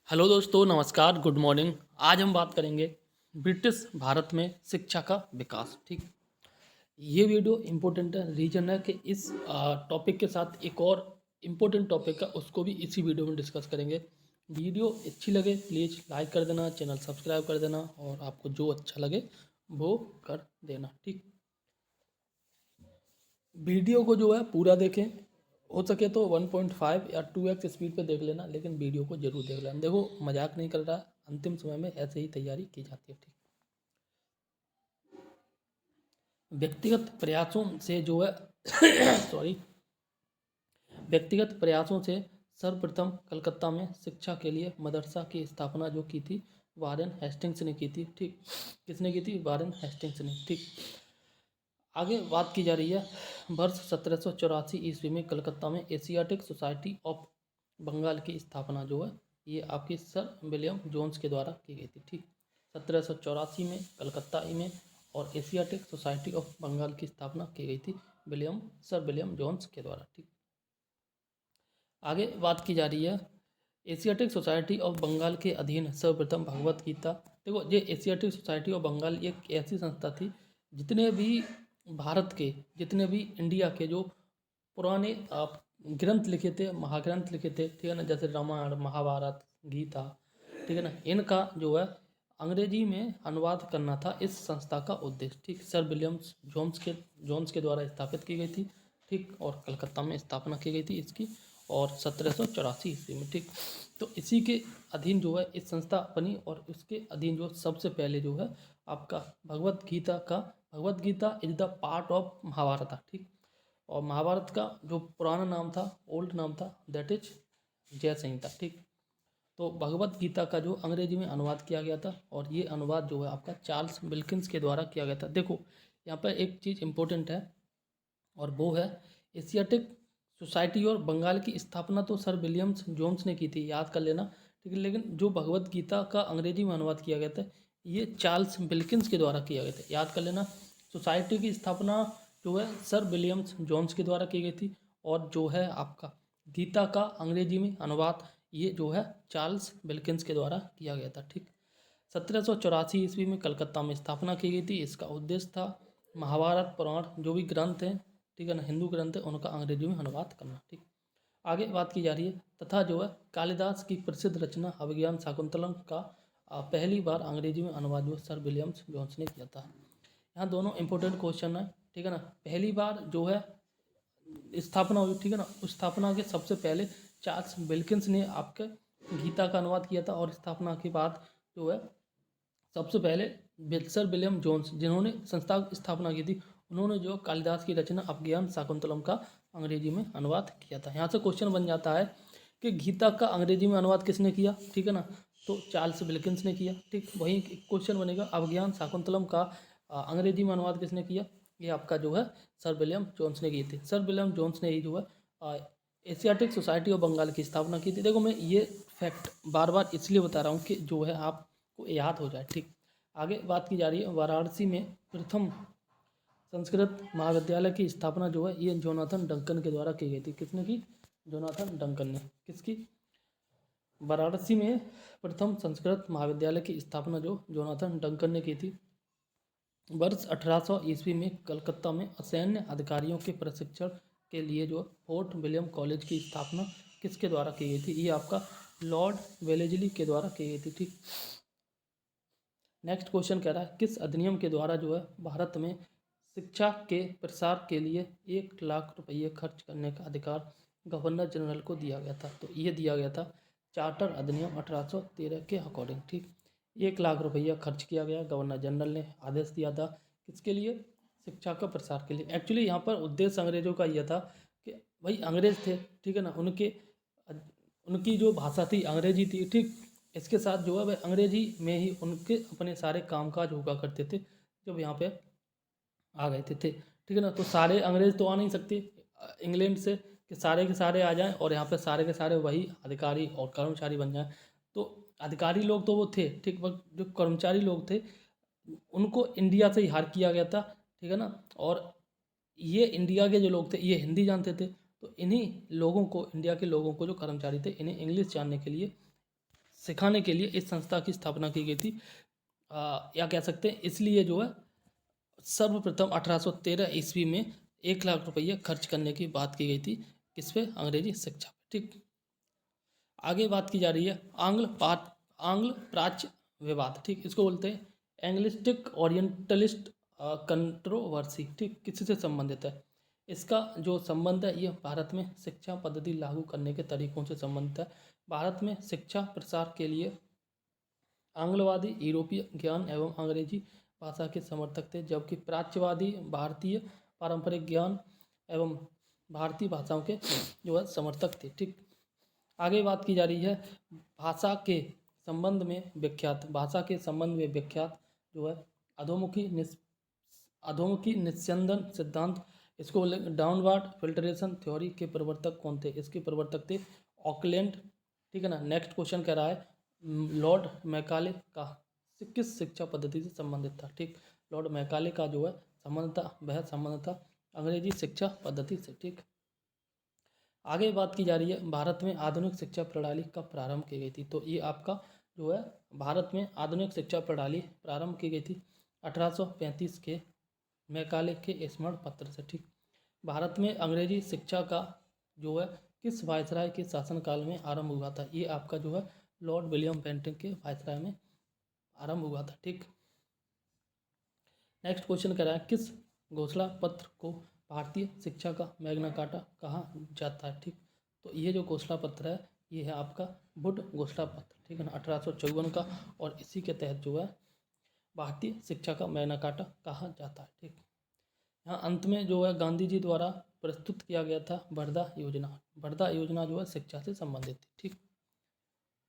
Hello दोस्तों, नमस्कार, good morning. आज हम बात करेंगे ब्रिटिश भारत में शिक्षा का विकास। ठीक, ये वीडियो इम्पोर्टेंट है। रीजन है कि इस टॉपिक के साथ एक और इम्पोर्टेंट टॉपिक है, उसको भी इसी वीडियो में डिस्कस करेंगे। वीडियो अच्छी लगे प्लीज़ लाइक कर देना, चैनल सब्सक्राइब कर देना और आपको जो अच्छा लगे वो कर देना। ठीक, वीडियो को जो है पूरा देखें, हो सके तो 1.5 या 2x स्पीड पे देख लेना, लेकिन वीडियो को जरूर देख लेना। देखो, मजाक नहीं कर रहा, अंतिम समय में ऐसे ही तैयारी की जाती है। ठीक, व्यक्तिगत प्रयासों से जो है सॉरी, व्यक्तिगत प्रयासों से सर्वप्रथम कलकत्ता में शिक्षा के लिए मदरसा की स्थापना जो की थी वारेन हेस्टिंग्स ने की थी। ठीक, किसने की थी? वारेन हेस्टिंग्स ने। ठीक, आगे बात की जा रही है। वर्ष 1784 ईस्वी में कलकत्ता में एशियाटिक सोसाइटी ऑफ बंगाल की स्थापना जो है ये आपकी सर विलियम जोन्स के द्वारा की गई थी। ठीक, 1784 में कलकत्ता में और एशियाटिक सोसाइटी ऑफ बंगाल की स्थापना की गई थी सर विलियम जोन्स के द्वारा। ठीक, आगे बात की जा रही है। एशियाटिक सोसाइटी ऑफ बंगाल के अधीन सर्वप्रथम भगवत गीता। देखो, ये एशियाटिक सोसाइटी ऑफ बंगाल एक ऐसी संस्था थी जितने भी भारत के, जितने भी इंडिया के जो पुराने ग्रंथ लिखे थे, महाग्रंथ लिखे थे, ठीक है ना, जैसे रामायण, महाभारत, गीता, ठीक है ना, इनका जो है अंग्रेजी में अनुवाद करना था इस संस्था का उद्देश्य। ठीक, सर विलियम्स जोन्स के द्वारा स्थापित की गई थी। ठीक, और कलकत्ता में स्थापना की गई थी इसकी, और 1784 ईस्वी में। ठीक, तो इसी के अधीन जो है इस संस्था बनी, और इसके अधीन जो सबसे पहले जो है आपका Bhagavad Gita is the part of Mahabharata था। ठीक, और महाभारत का जो पुराना नाम था, ओल्ड नाम था, दैट इज जय संहिता। ठीक, तो भगवत गीता का जो अंग्रेजी में अनुवाद किया गया था, और ये अनुवाद जो है आपका चार्ल्स विल्किंस के द्वारा किया गया था। देखो, यहाँ पर एक चीज़ इंपॉर्टेंट है, और वो है एशियाटिक सोसाइटी और बंगाल की स्थापना तो सर विलियम्स जोन्स ने की थी, याद कर लेना। ठीक है, लेकिन जो भगवत गीता का अंग्रेजी में अनुवाद किया गया था ये चार्ल्स विल्किंस के द्वारा किया गया था, याद कर लेना। सोसाइटी की स्थापना जो है सर विलियम्स जोन्स के द्वारा की गई थी, और जो है आपका गीता का अंग्रेजी में अनुवाद ये जो है चार्ल्स विल्किंस के द्वारा किया गया था। ठीक, 1784 ईस्वी में कलकत्ता में स्थापना की गई थी। इसका उद्देश्य था महाभारत, पुराण, जो भी ग्रंथ हैं, ठीक है ना, हिंदू ग्रंथ है, उनका अंग्रेजी में अनुवाद करना। ठीक, आगे बात की जा रही है। तथा जो है कालिदास की प्रसिद्ध रचना अभिज्ञान शाकुंतलम का पहली बार अंग्रेजी में अनुवाद जो सर विलियम्स जोन्स ने किया था। यहाँ दोनों इंपॉर्टेंट क्वेश्चन है, ठीक है ना। पहली बार जो है स्थापना हुई, ठीक है ना, उस स्थापना के सबसे पहले चार्ल्स विल्किंस ने आपके गीता का अनुवाद किया था, और स्थापना के बाद जो है सबसे पहले सर विलियम जोन्स, जिन्होंने संस्था की स्थापना की थी, उन्होंने जो कालिदास की रचना अभिज्ञान शाकुंतलम का अंग्रेजी में अनुवाद किया था। यहाँ से क्वेश्चन बन जाता है कि गीता का अंग्रेजी में अनुवाद किसने किया, ठीक है ना, तो चार्ल्स विल्किंस ने किया। ठीक, वहीं क्वेश्चन बनेगा अभिज्ञान शाकुंतलम का अंग्रेजी में अनुवाद किसने किया, ये आपका जो है सर विलियम जोन्स ने की थी। सर विलियम जोन्स ने ही जो है एशियाटिक सोसाइटी ऑफ बंगाल की स्थापना की थी। देखो, मैं ये फैक्ट बार बार इसलिए बता रहा हूँ कि जो है आपको याद हो जाए। ठीक, आगे बात की जा रही है। वाराणसी में प्रथम संस्कृत महाविद्यालय की स्थापना जो है ये जोनाथन डंकन के द्वारा की गई थी। किसने की? जोनाथन डंकन ने। किसकी? वाराणसी में प्रथम संस्कृत महाविद्यालय की स्थापना जो जोनाथन डंकन ने की थी। वर्ष 1800 ईस्वी में कलकत्ता में असैन्य अधिकारियों के प्रशिक्षण के लिए जो फोर्ट विलियम कॉलेज की स्थापना किसके द्वारा की गई थी? ये आपका लॉर्ड वेलेजली के द्वारा की गई थी। ठीक, नेक्स्ट क्वेश्चन कह रहा है किस अधिनियम के द्वारा जो है भारत में शिक्षा के प्रसार के लिए 1 लाख रुपये खर्च करने का अधिकार गवर्नर जनरल को दिया गया था? तो ये दिया गया था चार्टर अधिनियम 1813 के अकॉर्डिंग। ठीक, 1 लाख रुपया खर्च किया गया, गवर्नर जनरल ने आदेश दिया था किसके लिए? शिक्षा का प्रसार के लिए। एक्चुअली यहाँ पर उद्देश्य अंग्रेजों का यह था कि भाई अंग्रेज थे, ठीक है ना, उनकी जो भाषा थी अंग्रेजी थी। ठीक, इसके साथ जो है वह अंग्रेजी में ही उनके अपने सारे कामकाज हुआ करते थे जब यहाँ पे आ गए थे। ठीक है ना, तो सारे अंग्रेज तो आ नहीं सकते इंग्लैंड से कि सारे के सारे आ जाएं और यहाँ पे सारे के सारे वही अधिकारी और कर्मचारी बन जाएं। तो अधिकारी लोग तो वो थे, ठीक, बट जो कर्मचारी लोग थे उनको इंडिया से ही हायर किया गया था, ठीक है ना। और ये इंडिया के जो लोग थे ये हिंदी जानते थे, तो इन्हीं लोगों को, इंडिया के लोगों को, जो कर्मचारी थे, इन्हें इंग्लिश जानने के लिए सिखाने के लिए इस संस्था की स्थापना की गई थी। या कह सकते हैं इसलिए जो है सर्वप्रथम 1813 ईस्वी में 1 लाख रुपये खर्च करने की बात की गई थी, किस पे? अंग्रेजी शिक्षा पे। ठीक, आगे बात की जा रही है आंग्ल प्राच्य विवाद। ठीक, इसको बोलते हैं एंग्लिस्टिक ओरिएंटलिस्ट कंट्रोवर्सी। ठीक, किसी से संबंधित है? इसका जो संबंध है ये भारत में शिक्षा पद्धति लागू करने के तरीकों से संबंधित है। भारत में शिक्षा प्रसार के लिए आंग्लवादी यूरोपीय ज्ञान एवं अंग्रेजी भाषा के समर्थक थे, जबकि प्राच्यवादी भारतीय पारंपरिक ज्ञान एवं भारतीय भाषाओं के जो है समर्थक थे। ठीक, आगे बात की जा रही है भाषा के संबंध में विख्यात जो है अधोमुखी निस्यंदन सिद्धांत, इसको बोले डाउनवर्ड फिल्ट्रेशन थ्योरी के प्रवर्तक कौन थे? इसके प्रवर्तक थे ऑकलैंड। ठीक है ना। नेक्स्ट क्वेश्चन कह रहा है लॉर्ड मैकाले का किस शिक्षा पद्धति से संबंधित था? ठीक, लॉर्ड मैकाले का जो है संबंध था अंग्रेजी शिक्षा पद्धति से। ठीक, आगे बात की जा रही है भारत में आधुनिक शिक्षा प्रणाली कब प्रारंभ की गई थी? तो ये आपका जो है भारत में आधुनिक शिक्षा प्रणाली प्रारंभ की गई थी 1835 के मैकाले के स्मरण पत्र से। ठीक, भारत में अंग्रेजी शिक्षा का जो है किस वायसराय के शासनकाल में आरंभ हुआ था? ये आपका जो है लॉर्ड विलियम बेंटिंक के वायसराय में आरंभ हुआ था। ठीक, नेक्स्ट क्वेश्चन कह रहा है किस घोषणा पत्र को भारतीय शिक्षा का मैग्ना कार्टा कहा जाता है? ठीक, तो ये जो घोषणा पत्र है ये है आपका वुड घोषणा पत्र। ठीक है ना, 1854 का, और इसी के तहत जो है भारतीय शिक्षा का मैग्ना कार्टा कहा जाता है। ठीक, यहाँ अंत में जो है गांधी जी द्वारा प्रस्तुत किया गया था वर्धा योजना जो है शिक्षा से संबंधित थी। ठीक,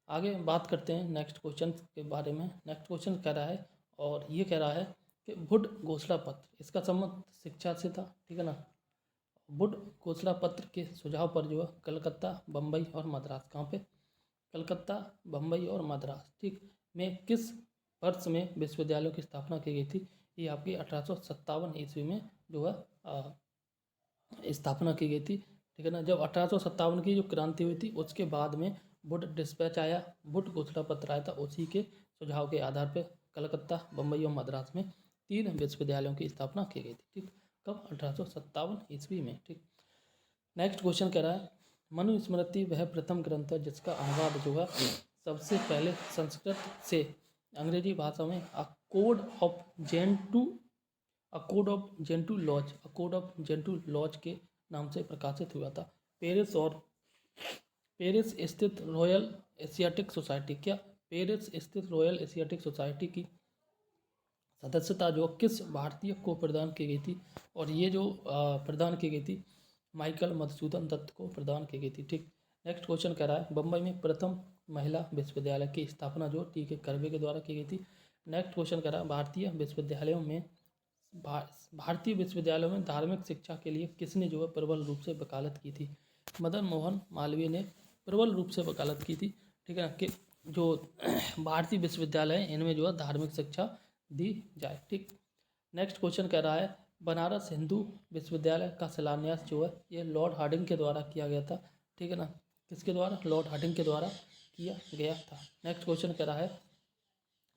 आगे बात करते हैं नेक्स्ट क्वेश्चन के बारे में। नेक्स्ट क्वेश्चन कह रहा है, और ये कह रहा है कि वुड घोषणा पत्र, इसका संबंध शिक्षा से था। ठीक है ना। वुड घोषणा पत्र के सुझाव पर जो है कलकत्ता, बम्बई और मद्रास, कहाँ पे? कलकत्ता, बम्बई और मद्रास। ठीक, में किस वर्ष में विश्वविद्यालयों की स्थापना की गई थी? ये आपकी 1857 ईस्वी में जो है स्थापना की गई थी। ठीक है ना। जब 1857 की जो क्रांति हुई थी उसके बाद में वुड डिस्पैच आया, वुड घोषणा पत्र आया था, उसी के सुझाव के आधार पर कलकत्ता, बम्बई और मद्रास में 3 विश्वविद्यालयों की स्थापना की गई थी। ठीक, कब? 1857 ईस्वी में। ठीक, नेक्स्ट क्वेश्चन कह रहा है मनुस्मृति वह प्रथम ग्रंथ है जिसका अनुवाद जो है सबसे पहले संस्कृत से अंग्रेजी भाषा में a code of Gentoo laws के नाम से प्रकाशित हुआ था। पेरिस स्थित रॉयल एशियाटिक सोसाइटी, क्या पेरिस स्थित रॉयल एशियाटिक सोसाइटी की सदस्यता जो किस भारतीय को प्रदान की गई थी? और ये जो प्रदान की गई थी माइकल मधुसूदन दत्त को प्रदान की गई थी। ठीक, नेक्स्ट क्वेश्चन कह रहा है बम्बई में प्रथम महिला विश्वविद्यालय की स्थापना जो टी.के. कर्वे के द्वारा की गई थी। नेक्स्ट क्वेश्चन कह रहा है भारतीय विश्वविद्यालयों में धार्मिक शिक्षा के लिए किसने जो है प्रबल रूप से वकालत की थी? मदन मोहन मालवीय ने प्रबल रूप से वकालत की थी। ठीक है, कि जो भारतीय विश्वविद्यालय हैं इनमें जो है धार्मिक शिक्षा दी जाए। ठीक, नेक्स्ट क्वेश्चन कह रहा है बनारस हिंदू विश्वविद्यालय का शिलान्यास जो है ये लॉर्ड हार्डिंग के द्वारा किया गया था। ठीक है ना, किसके द्वारा? लॉर्ड हार्डिंग के द्वारा किया गया था। नेक्स्ट क्वेश्चन कह रहा है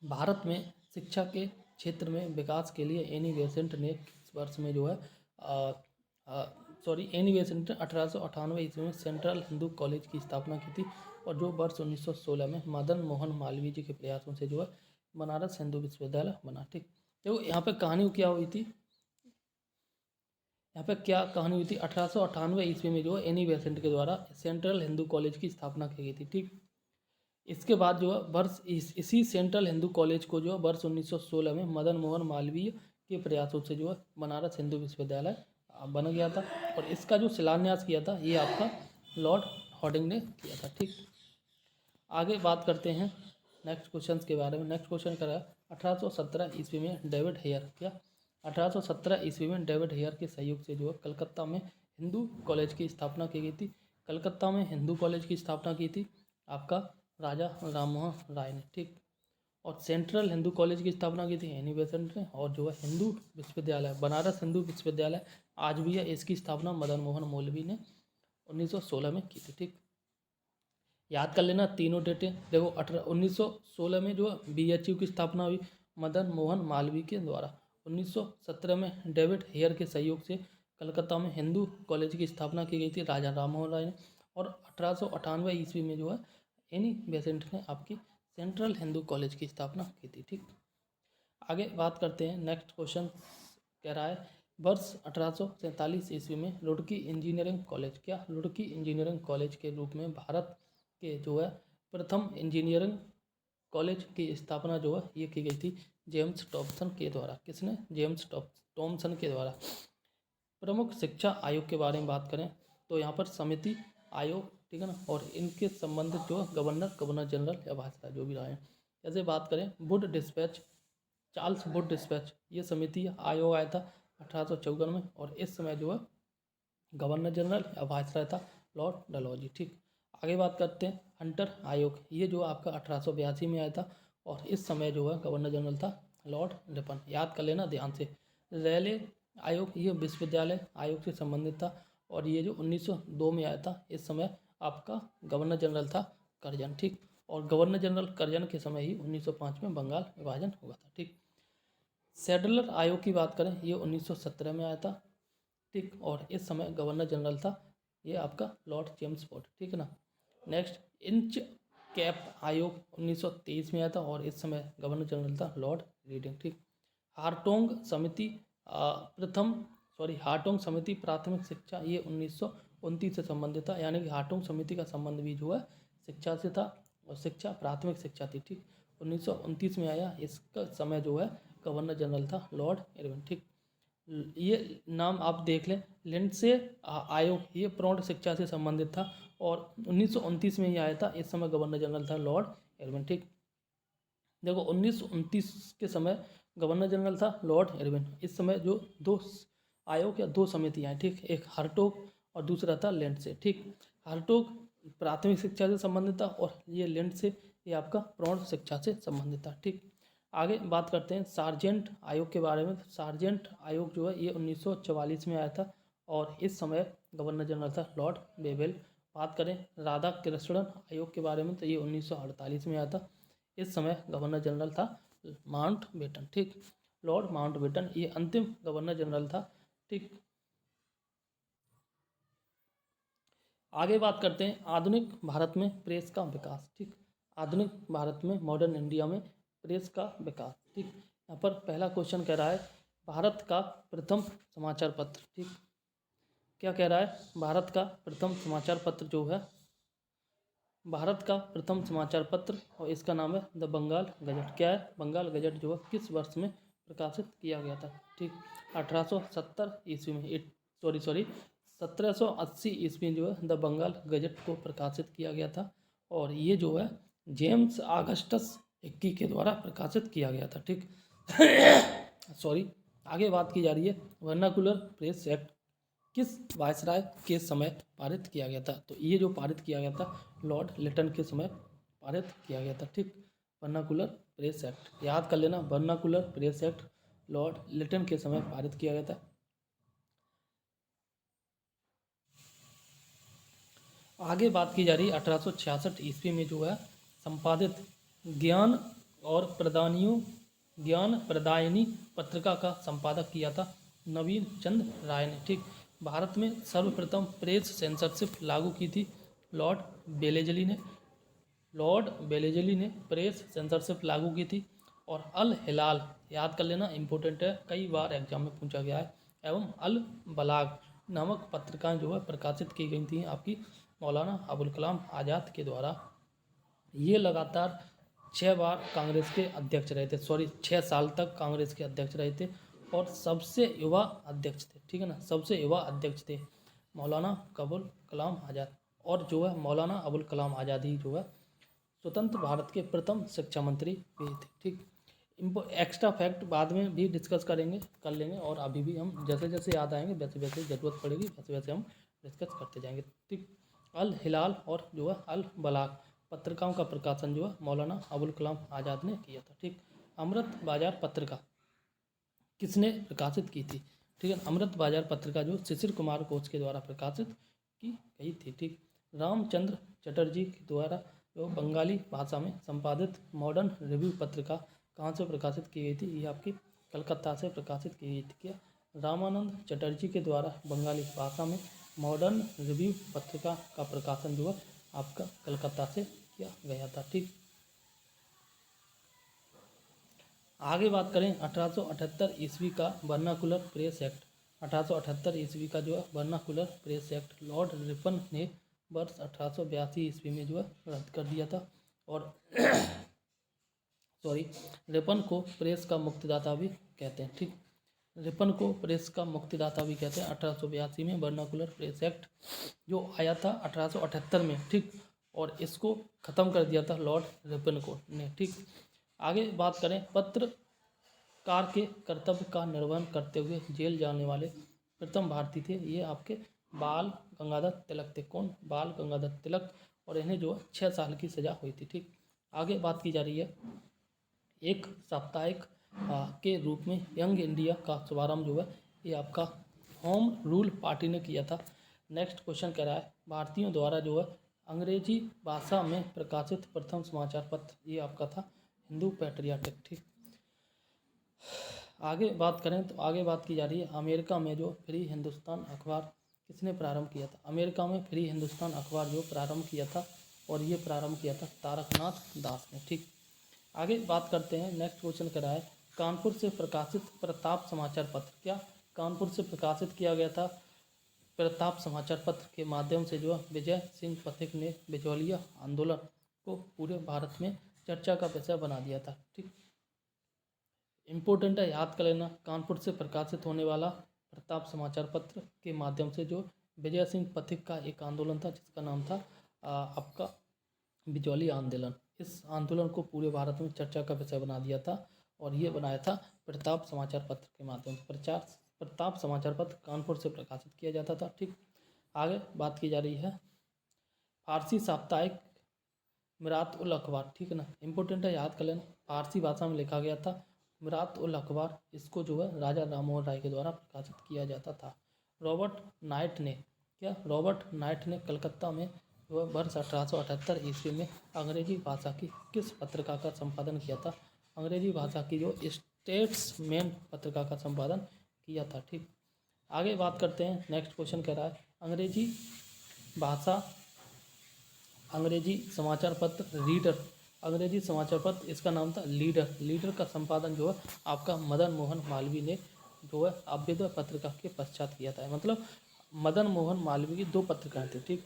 भारत में शिक्षा के क्षेत्र में विकास के लिए एनी बेसेंट ने किस वर्ष में जो है एनी बेसेंट ने 1898 ईस्वी में सेंट्रल हिंदू कॉलेज की स्थापना की थी, और जो वर्ष 1916 में मदन मोहन मालवीय जी के प्रयासों से जो है बनारस हिंदू विश्वविद्यालय बना। ठीक, तो यहाँ पे कहानी क्या हुई थी? यहाँ पे क्या कहानी हुई थी? 1898 ईस्वी में जो है एनी बेसेंट के द्वारा सेंट्रल हिंदू कॉलेज की स्थापना की गई थी। ठीक, इसके बाद जो है इसी सेंट्रल हिंदू कॉलेज को जो है वर्ष 1916 में मदन मोहन मालवीय के प्रयासों से जो है बनारस हिंदू विश्वविद्यालय बन गया था, और इसका जो शिलान्यास किया था ये आपका लॉर्ड हार्डिंग ने किया था। ठीक, आगे बात करते हैं नेक्स्ट क्वेश्चन के बारे में। नेक्स्ट क्वेश्चन करा 1817 ईस्वी में डेविड हेयर, क्या 1817 ईस्वी में डेविड हेयर के सहयोग से जो है कलकत्ता में हिंदू कॉलेज की स्थापना की गई थी। कलकत्ता में हिंदू कॉलेज की स्थापना की थी आपका राजा राममोहन राय ने। ठीक, और सेंट्रल हिंदू कॉलेज की स्थापना की थी एनी बेसेंट ने, और जो है हिंदू विश्वविद्यालय बनारस हिंदू विश्वविद्यालय आज भी है, इसकी स्थापना मदन मोहन मौलवी ने 1916 में की थी। ठीक, याद कर लेना तीनों डेटें। देखो 1916 में जो BHU की स्थापना हुई मदन मोहन मालवीय के द्वारा। 1917 में डेविड हेयर के सहयोग से कलकत्ता में हिंदू कॉलेज की स्थापना की गई थी राजा राममोहन राय ने। और 1898 ईस्वी में जो है एनी बेसेंट ने आपकी सेंट्रल हिंदू कॉलेज की स्थापना की थी। ठीक, आगे बात करते हैं। नेक्स्ट क्वेश्चन कह रहा है वर्ष 1847 ईस्वी में रुड़की इंजीनियरिंग कॉलेज, क्या रुड़की इंजीनियरिंग कॉलेज के रूप में भारत के जो है प्रथम इंजीनियरिंग कॉलेज की स्थापना जो है ये की गई थी जेम्स टॉमसन के द्वारा। किसने? जेम्स टॉमसन के द्वारा। प्रमुख शिक्षा आयोग के बारे में बात करें तो यहाँ पर समिति आयोग, ठीक है ना, और इनके संबंधित जो गवर्नर जनरल या वायसराय जो भी रहे हैं। जैसे बात करें Wood dispatch, Charles Wood dispatch, ये समिति आयोग आया था 1854 में, और इस समय जो है गवर्नर जनरल या वायसराय था लॉर्ड डलहौजी। ठीक, आगे बात करते हैं हंटर आयोग, ये जो आपका 1882 में आया था, और इस समय जो है गवर्नर जनरल था लॉर्ड रिपन। याद कर लेना ध्यान से। रेले आयोग, ये विश्वविद्यालय आयोग से संबंधित था, और ये जो 1902 में आया था, इस समय आपका गवर्नर जनरल था करजन। ठीक, और गवर्नर जनरल करजन के समय ही 1905 में बंगाल विभाजन हुआ था। ठीक, सैडलर आयोग की बात करें, ये 1917 में आया था। ठीक, और इस समय गवर्नर जनरल था ये आपका लॉर्ड जेम्स फोर्ड। ठीक है ना। नेक्स्ट इंच कैप आयोग 1923 में आया था, और इस समय गवर्नर जनरल था लॉर्ड रीडिंग। ठीक, हारटोंग समिति हारटोंग समिति प्राथमिक शिक्षा, ये 1929 से संबंधित था, यानी कि हारटोंग समिति का संबंध भी जो है शिक्षा से था, और शिक्षा प्राथमिक शिक्षा थी। ठीक, 1929 में आया, इसका समय जो है गवर्नर जनरल था लॉर्ड इरविन। ठीक, ये नाम आप देख लें, लिंडसे आयोग, ये प्रौढ़ शिक्षा से संबंधित था, और 1929 में ही आया था, इस समय गवर्नर जनरल था लॉर्ड इरविन। ठीक, देखो 1929 के समय गवर्नर जनरल था लॉर्ड इरविन। इस समय जो दो आयोग या दो समितियाँ हैं, ठीक, एक हारटोग और दूसरा था लिंडसे। ठीक, हारटोग प्राथमिक शिक्षा से संबंधित था, और ये लिंडसे ये आपका प्रौढ़ शिक्षा से संबंधित था। ठीक, आगे बात करते हैं सार्जेंट आयोग के बारे में। सार्जेंट आयोग जो है ये 1944 में आया था, और इस समय गवर्नर जनरल था लॉर्ड बेवेल। बात करें राधा कृष्णन आयोग के बारे में तो ये 1948 में आया था, इस समय गवर्नर जनरल था माउंट बेटन। ठीक, लॉर्ड माउंट बेटन ये अंतिम गवर्नर जनरल था। ठीक, आगे बात करते हैं आधुनिक भारत में प्रेस का विकास। ठीक, आधुनिक भारत में मॉडर्न इंडिया में प्रेस का विकास। ठीक, यहाँ पर पहला क्वेश्चन कह रहा है भारत का प्रथम समाचार पत्र। ठीक, क्या कह रहा है? भारत का प्रथम समाचार पत्र जो है, भारत का प्रथम समाचार पत्र, और इसका नाम है द बंगाल गजट। क्या है? बंगाल गजट जो है किस वर्ष में प्रकाशित किया गया था? ठीक, 1870 ईस्वी में, सॉरी 1780 ईस्वी में जो है द बंगाल गजट को प्रकाशित किया गया था, और ये जो है जेम्स ऑगस्टस हिक्की के द्वारा प्रकाशित किया गया था। ठीक सॉरी, आगे बात की जा रही है वर्नाकुलर प्रेस एक्ट किस वायसराय के समय पारित किया गया था? तो ये जो पारित किया गया था लॉर्ड लिटन के समय पारित किया गया था। ठीक, वर्नाकुलर प्रेस एक्ट याद कर लेना, Vernacular Press Act Lord Lytton के समय पारित किया गया था। आगे बात की जा रही है 1866 ईस्वी में जो है संपादित ज्ञान प्रदायिनी पत्रिका का संपादक किया था नवीन चंद्र राय ने। ठीक, भारत में सर्वप्रथम प्रेस सेंसरशिप लागू की थी लॉर्ड बेलेजली ने प्रेस सेंसरशिप लागू की थी। और अल हिलाल याद कर लेना, इंपॉर्टेंट है, कई बार एग्जाम में पूछा गया है, एवं अल बलाग नामक पत्रिकाएं जो है प्रकाशित की गई थी आपकी मौलाना अबुल कलाम आज़ाद के द्वारा। ये लगातार 6 बार कांग्रेस के अध्यक्ष रहे थे, 6 साल तक कांग्रेस के अध्यक्ष रहे थे, और सबसे युवा अध्यक्ष थे। ठीक है ना, सबसे युवा अध्यक्ष थे मौलाना अबुल कलाम आज़ाद, और जो है मौलाना अबुल कलाम आज़ाद ही जो है स्वतंत्र भारत के प्रथम शिक्षा मंत्री भी थे। ठीक, इनको एक्स्ट्रा फैक्ट बाद में भी डिस्कस कर लेंगे, और अभी भी हम जैसे जैसे याद आएंगे वैसे वैसे ज़रूरत पड़ेगी वैसे वैसे हम डिस्कस करते जाएंगे। ठीक, अल हिलाल और जो है अल बलाग पत्रिकाओं का प्रकाशन जो है मौलाना अबुल कलाम आज़ाद ने किया था। ठीक, अमृत बाजार पत्रिका किसने प्रकाशित की थी? ठीक है, अमृत बाजार पत्रिका जो शिशिर कुमार घोष के द्वारा प्रकाशित की गई थी। ठीक, रामचंद्र चटर्जी के द्वारा जो बंगाली भाषा में संपादित मॉडर्न रिव्यू पत्रिका कहाँ से प्रकाशित की गई थी? ये आपकी कलकत्ता से प्रकाशित की गई थी। क्या रामानंद चटर्जी के द्वारा बंगाली भाषा में मॉडर्न रिव्यू पत्रिका का प्रकाशन जो है आपका कलकत्ता से किया गया था। ठीक, आगे बात करें 1878 ईस्वी का वर्नाकुलर प्रेस एक्ट। 1878 ईस्वी का जो है vernacular Press Act Lord Ripon ने वर्ष 1882 ईस्वी में जो है रद्द कर दिया था। और सॉरी, रिपन को प्रेस का मुक्तिदाता भी कहते हैं। ठीक, रिपन को प्रेस का मुक्तिदाता भी कहते हैं। 1882 में वर्नाकुलर प्रेस एक्ट जो आया था 1878 में। ठीक, और इसको ख़त्म कर दिया था लॉर्ड रिपन को ने। ठीक, आगे बात करें पत्रकार के कर्तव्य का निर्वहन करते हुए जेल जाने वाले प्रथम भारतीय थे, ये आपके बाल गंगाधर तिलक थे। कौन? बाल गंगाधर तिलक। और इन्हें जो 6 साल की सज़ा हुई थी। ठीक, आगे बात की जा रही है एक साप्ताहिक के रूप में यंग इंडिया का शुभारंभ जो है ये आपका होम रूल पार्टी ने किया था। नेक्स्ट क्वेश्चन कह रहा है भारतीयों द्वारा जो है अंग्रेजी भाषा में प्रकाशित प्रथम समाचार पत्र, ये आपका था हिंदू पैट्रियाटिक। ठीक, आगे बात करें तो आगे बात की जा रही है अमेरिका में जो फ्री हिंदुस्तान अखबार किसने प्रारंभ किया था? अमेरिका में फ्री हिंदुस्तान अखबार जो प्रारंभ किया था और ये प्रारंभ किया था तारकनाथ दास ने। ठीक, आगे बात करते हैं नेक्स्ट क्वेश्चन कर रहा है कानपुर से प्रकाशित प्रताप समाचार पत्र। क्या कानपुर से प्रकाशित किया गया था प्रताप समाचार पत्र के माध्यम से जो विजय सिंह पथिक ने बिचौलिया आंदोलन को पूरे भारत में चर्चा का विषय बना दिया था। ठीक, इम्पोर्टेंट है, याद कर लेना। कानपुर से प्रकाशित होने वाला प्रताप समाचार पत्र के माध्यम से जो विजय सिंह पथिक का एक आंदोलन था जिसका नाम था आपका बिचौलिया आंदोलन। इस आंदोलन को पूरे भारत में चर्चा का विषय बना दिया था और ये बनाया था प्रताप समाचार पत्र के माध्यम से। प्रताप समाचार पत्र कानपुर से प्रकाशित किया जाता था। ठीक, आगे बात की जा रही है फारसी साप्ताहिक मिरात उल अखबार। ठीक है ना, इम्पोर्टेंट है, याद कर लेना। फारसी भाषा में लिखा गया था मिरात उल अखबार, इसको जो है राजा राममोहन राय के द्वारा प्रकाशित किया जाता था। रॉबर्ट नाइट ने कलकत्ता में वह वर्ष 1878 ईस्वी में अंग्रेजी भाषा की किस पत्रिका का संपादन किया था? अंग्रेजी भाषा की जो स्टेट्समैन पत्रिका का संपादन किया था। ठीक, आगे बात करते हैं नेक्स्ट क्वेश्चन कह रहा है अंग्रेजी समाचार पत्र रीडर, अंग्रेजी समाचार पत्र इसका नाम था लीडर का संपादन जो है आपका मदन मोहन मालवीय ने जो है अभ्युदय पत्रिका के पश्चात किया था। मतलब मदन मोहन मालवीय की 2 पत्रिकाएं थी। ठीक,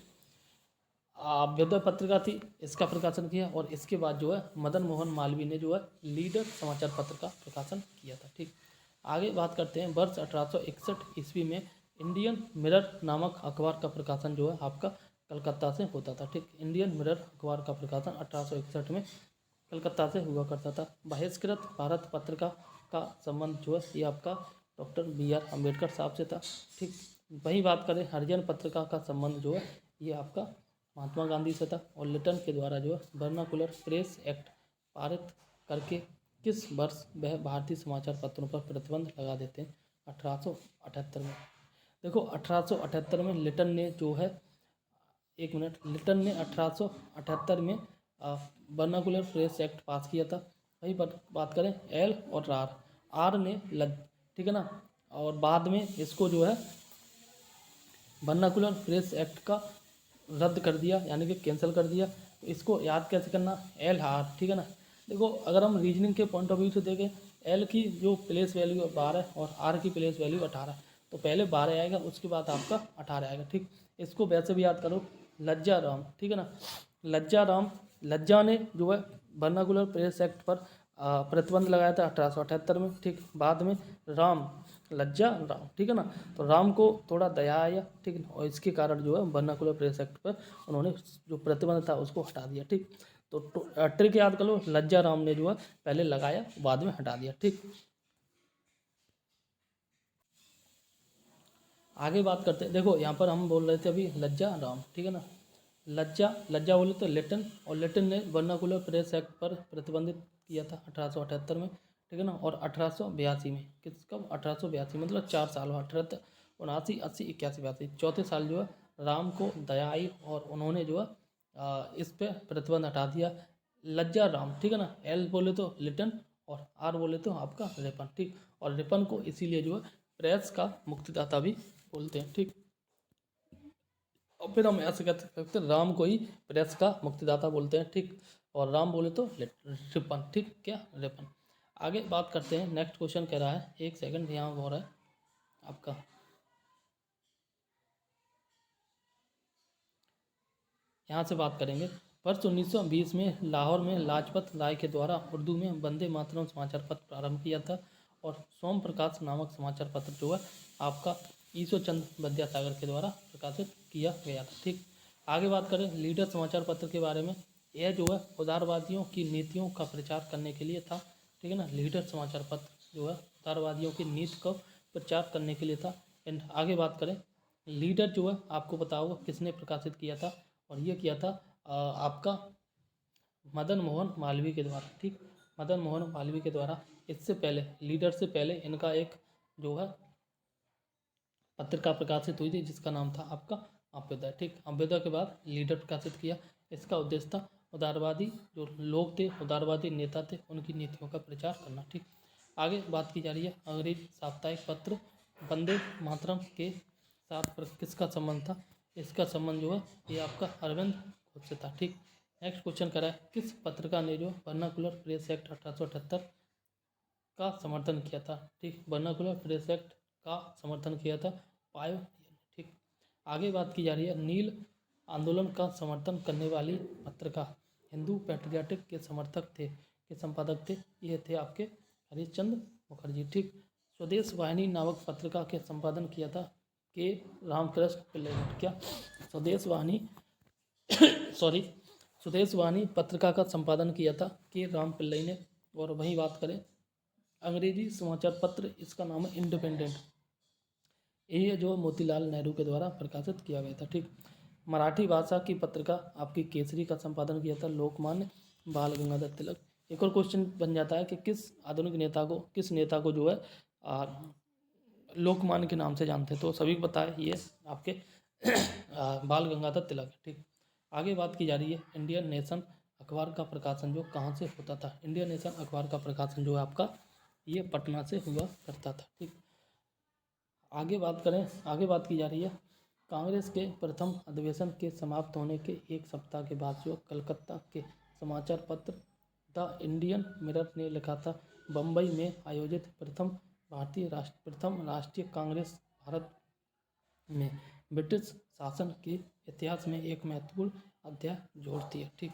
अभ्युदय पत्रिका थी, इसका प्रकाशन किया और इसके बाद जो है मदन मोहन मालवीय ने जो है लीडर समाचार पत्र का प्रकाशन किया था। ठीक, आगे बात करते हैं वर्ष 1861 ईस्वी में इंडियन मिरर नामक अखबार का प्रकाशन जो है आपका कलकत्ता से होता था। ठीक, इंडियन मिरर अखबार का प्रकाशन 1861 में कलकत्ता से हुआ करता था। बहिष्कृत भारत पत्रिका का संबंध जो है ये आपका डॉक्टर BR अम्बेडकर साहब से था। ठीक, वही बात करें हरिजन पत्रिका का संबंध जो है ये आपका महात्मा गांधी से था। और लिटन के द्वारा जो है वर्नाकुलर प्रेस एक्ट पारित करके किस वर्ष वह भारतीय समाचार पत्रों पर प्रतिबंध लगा देते हैं? 1878 में। देखो 1878 में लिटन ने जो है लिटन ने 1878 में वर्नाकुलर प्रेस एक्ट पास किया था। वही बात करें एल और आर ने ठीक है ना, और बाद में इसको जो है वर्नाकुलर प्रेस एक्ट का रद्द कर दिया, यानी कि कैंसिल कर दिया। तो इसको याद कैसे करना? L R. ठीक है ना, देखो अगर हम रीजनिंग के पॉइंट ऑफ व्यू से देखें एल की जो प्लेस वैल्यू 12 और आर की प्लेस वैल्यू 18, तो पहले 12 आएगा उसके बाद आपका 18 आएगा। ठीक, इसको वैसे भी याद करो लज्जा राम। ठीक है ना, लज्जा ने जो है वर्नाकुलर प्रेस एक्ट पर प्रतिबंध लगाया था 1878 में। ठीक, बाद में लज्जा राम। ठीक है ना, तो राम को थोड़ा दया आया। ठीक है, और इसके कारण जो है वर्नाकुलर प्रेस एक्ट पर उन्होंने जो प्रतिबंध था उसको हटा दिया। ठीक, तो ट्रिक याद कर लो, लज्जा राम ने जो है पहले लगाया बाद में हटा दिया। ठीक, आगे बात करते हैं। देखो यहाँ पर हम बोल रहे थे अभी लज्जा राम। ठीक है ना, लज्जा बोले तो लिटन, और लिटन ने वर्नाकुलर प्रेस एक्ट पर प्रतिबंधित किया था 1878 में। ठीक है ना, और 1882 में कब 1882 मतलब 4 साल 78 79 80 81 82 चौथे साल जो है राम को दया आई और उन्होंने जो है इस पे प्रतिबंध हटा दिया। लज्जा राम, ठीक है ना, एल बोले तो लिटन और आर बोले तो आपका रिपन, ठीक। और रिपन को इसीलिए जो है प्रेस का मुक्तिदाता भी बोलते हैं, ठीक। और फिर हम ऐसे कह सकते हैं राम को ही प्रेस का मुक्तिदाता बोलते हैं, ठीक। और राम बोले तो रिपन, ठीक, क्या रिपन। आगे बात करते हैं, नेक्स्ट क्वेश्चन कह रहा है, एक सेकंड यहाँ हो रहा है आपका। यहाँ से बात करेंगे। वर्ष 1920 में लाहौर में लाजपत राय के द्वारा उर्दू में वंदे मातरम समाचार पत्र प्रारंभ किया था। और सोम प्रकाश नामक समाचार पत्र जो है आपका ईश्वर चंद्र विद्यासागर के द्वारा प्रकाशित किया गया था, ठीक। आगे बात करें लीडर समाचार पत्र के बारे में। यह जो है उदारवादियों की नीतियों का प्रचार करने के लिए था, ठीक है ना। लीडर समाचार पत्र जो है उदारवादियों की नीति का प्रचार करने के लिए था। एंड आगे बात करें लीडर जो है आपको पता होगा किसने प्रकाशित किया था, और ये किया था आपका मदन मोहन मालवीय के द्वारा, ठीक। मदन मोहन मालवीय के द्वारा। इससे पहले लीडर से पहले इनका एक जो है पत्रिका प्रकाशित हुई थी जिसका नाम था आपका अभ्युदय, ठीक। अभ्युदय के बाद लीडर प्रकाशित किया। इसका उद्देश्य था उदारवादी जो लोग थे, उदारवादी नेता थे, उनकी नीतियों का प्रचार करना, ठीक। आगे बात की जा रही है अंग्रेजी साप्ताहिक पत्र वंदे मातरम के साथ किसका संबंध था। इसका संबंध जो है ये आपका अरविंद घोष से था, ठीक। नेक्स्ट क्वेश्चन करा है किस पत्रिका ने जो वर्नाकुलर प्रेस एक्ट 1878 का समर्थन किया था, ठीक। वर्नाकुलर प्रेस एक्ट का समर्थन किया था पायोनियर, ठीक। आगे बात की जा रही है नील आंदोलन का समर्थन करने वाली पत्रिका हिंदू पैट्रियाटिक के समर्थक थे, के संपादक थे, ये थे आपके हरिश्चंद्र मुखर्जी, ठीक। स्वदेश वाहिनी नामक पत्रिका के संपादन किया था के रामकृष्ण पिल्लई ने, क्या स्वदेश वाहिनी सॉरी स्वदेश वाहिनी पत्रिका का संपादन किया था के राम पिल्लई ने। और वहीं बात करें अंग्रेजी समाचार पत्र, इसका नाम है इंडिपेंडेंट, ये जो मोतीलाल नेहरू के द्वारा प्रकाशित किया गया था, ठीक। मराठी भाषा की पत्रिका आपकी केसरी का संपादन किया था लोकमान्य बाल गंगाधर तिलक। एक और क्वेश्चन बन जाता है कि किस नेता को जो है लोकमान्य के नाम से जानते हैं, तो सभी को पता है ये आपके बाल गंगाधर तिलक, ठीक। आगे बात की जा रही है इंडियन नेशन अखबार का प्रकाशन जो कहाँ से होता था। इंडियन नेशन अखबार का प्रकाशन जो है आपका ये पटना से हुआ करता था, ठीक। आगे बात की जा रही है कांग्रेस के प्रथम अधिवेशन के समाप्त होने के एक सप्ताह के बाद जो कलकत्ता के समाचार पत्र द इंडियन मिरर ने लिखा था बम्बई में आयोजित प्रथम राष्ट्रीय कांग्रेस भारत में ब्रिटिश शासन के इतिहास में एक महत्वपूर्ण अध्याय जोड़ती है, ठीक।